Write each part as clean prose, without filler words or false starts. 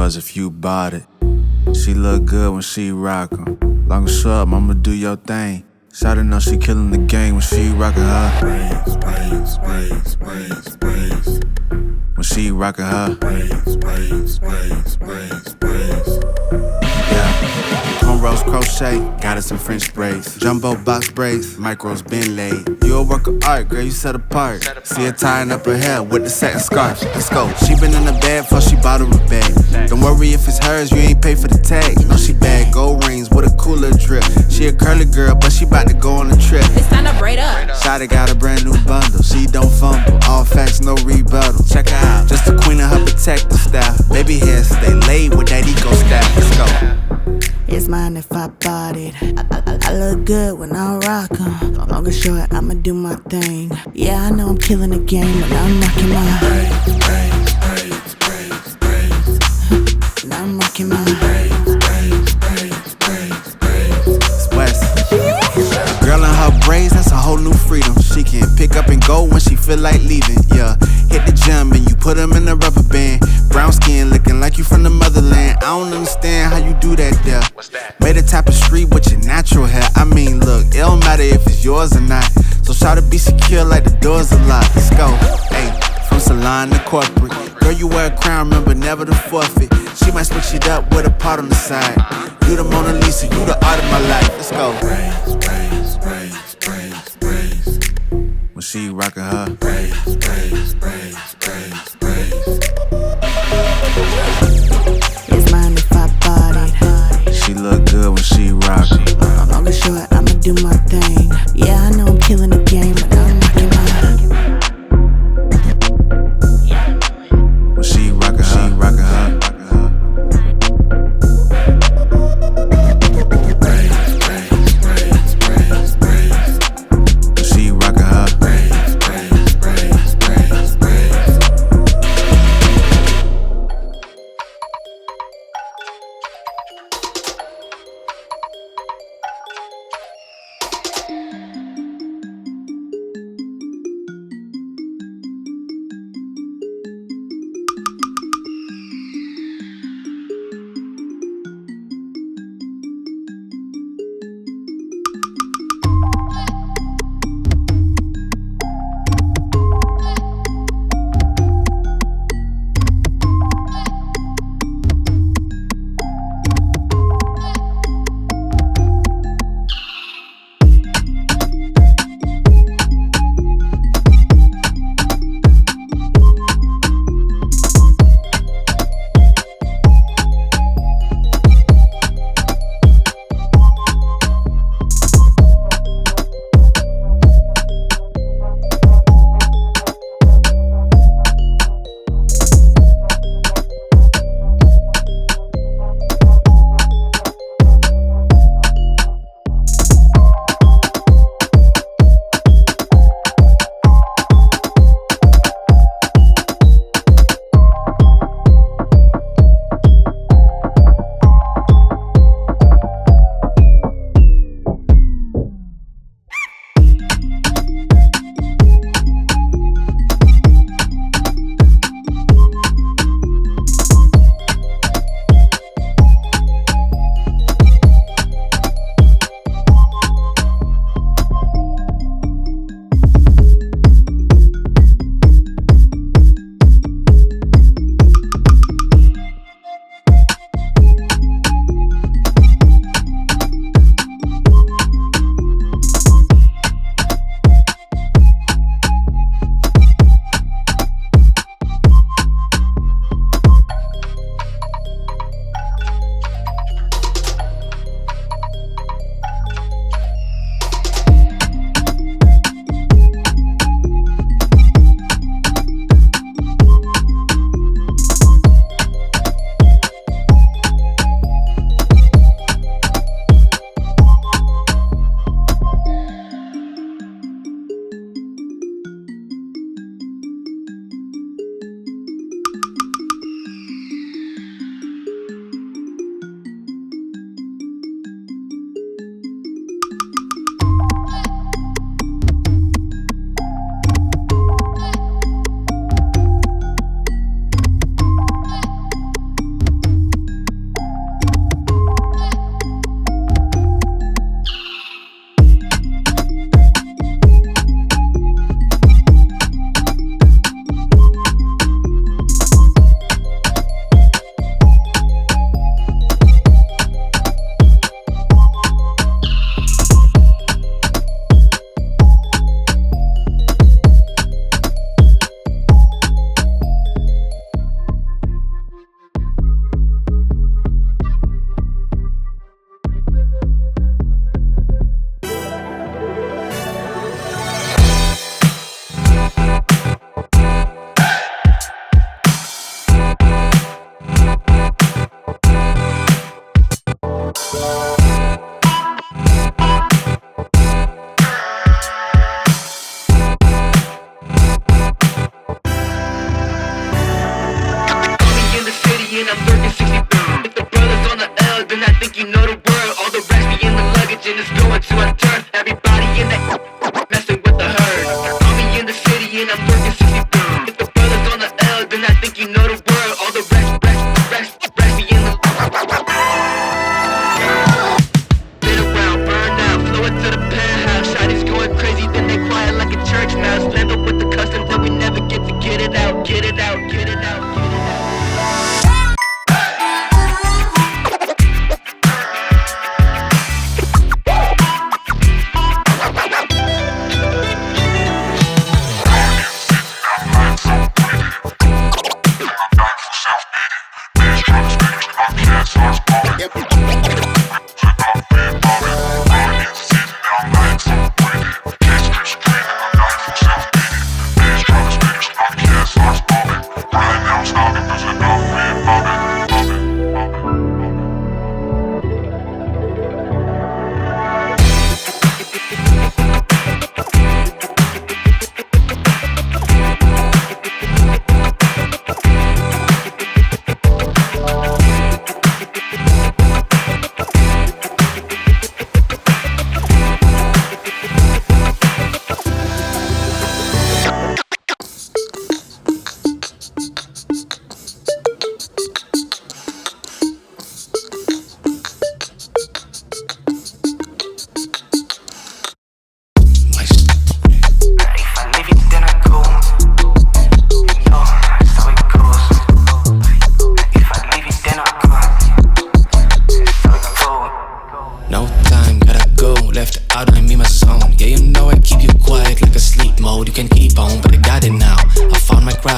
$100 if you bought it. She look good when she rock 'em. Long and short, mama do your thing. Shawty know she killing the game when she rockin' her. Braids, braids, braids, braids, braids. When she rockin' her. Braids, braids, braids, braids, braids. Yeah. Cornrows crochet, got her some French braids. Jumbo box braids, micros been laid. You a work of art, girl, you set apart. See her tying up her hair with the satin scarf. Let's go. She been in the bed before she bought her a bag. Don't worry if it's hers, you ain't pay for the tag. No, she bad, gold rings with a cooler drip. She a curly girl, but she bout to go on a trip. It's time to braid up. Shawty got a brand new bundle, she don't fumble. All facts, no rebuttal. Check her out, just the queen of her protective style. Baby hair stay laid with that eco style. Let's go. It's mine if I bought it. I look good when I rock 'em. Long or short, I'ma do my thing. Yeah, I know I'm killing the game, but I'm rocking my Braids, braids, braids, braids, braids. and I'm rocking my Braids, braids, braids, braids, braids. It's West. Girl in her braids, that's a whole new freedom. She can pick up and go when she feel like leaving. Yeah, hit the gym and you put them in a rubber band. Brown skin looking like you from the motherland. I don't understand how you do that there. Made a tapestry with your natural hair. I mean, look, it don't matter if it's yours or not. So try to be secure like the doors are locked. Let's go. Hey, from salon to corporate. Girl, you wear a crown, remember never to forfeit. She might switch it up with a part on the side. You the Mona Lisa, you the art of my life. Let's go. Braids, braids, braids, braids, braids. When she rockin' her. Braids, braids, braids, braids, braids. It's mine if I bought it. She look good when she rockin'. Long or short, I'ma do my thing. Yeah, I know I'm killing the game, but I'm rocking my When she rockin' her, she rockin' her. Braids, braids, braids, braids, braids. When she rockin' her. Braids, braids, braids, braids, braids.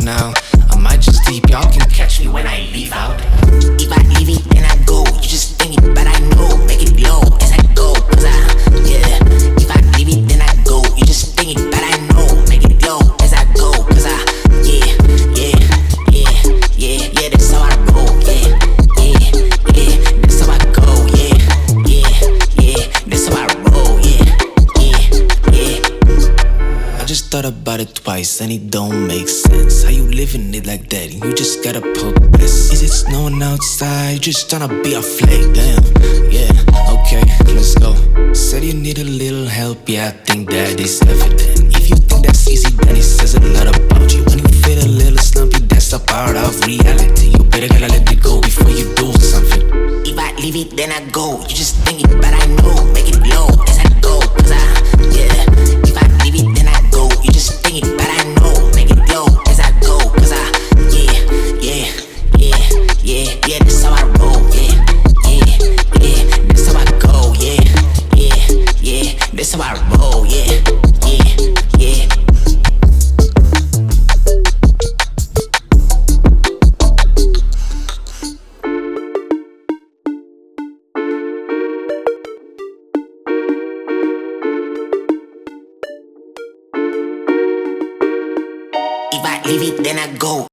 Now I might just deep, y'all can catch me when I leave out. If I leave it, then I go. You just think it, but I know. Make it low as I go. Cause yeah. If I leave it, then I go. You just think it, but I know. Make it low as I go. Cause yeah. That's how I roll. Yeah. That's how I go. Yeah. That's how I roll. Yeah. I just thought about it twice and it don't make sense. How you living it like that? You just gotta poke this. Is it snowing outside? You just tryna be a flake, damn. Yeah, okay, let's go. Said you need a little help, yeah, I think that is evident. If you think that's easy, then it says a lot about you. When you feel a little slumpy, that's a part of reality. You better gotta let it go before you do something. If I leave it, then I go. You just think it, but I know. Make it low as I go. Cause yeah. If I leave it, then I go. You just think it, but I know. Make it low as I go. Cause yeah. That's how I roll. Yeah. That's how I go. Yeah. That's how I roll. Yeah. If I leave it, then I go.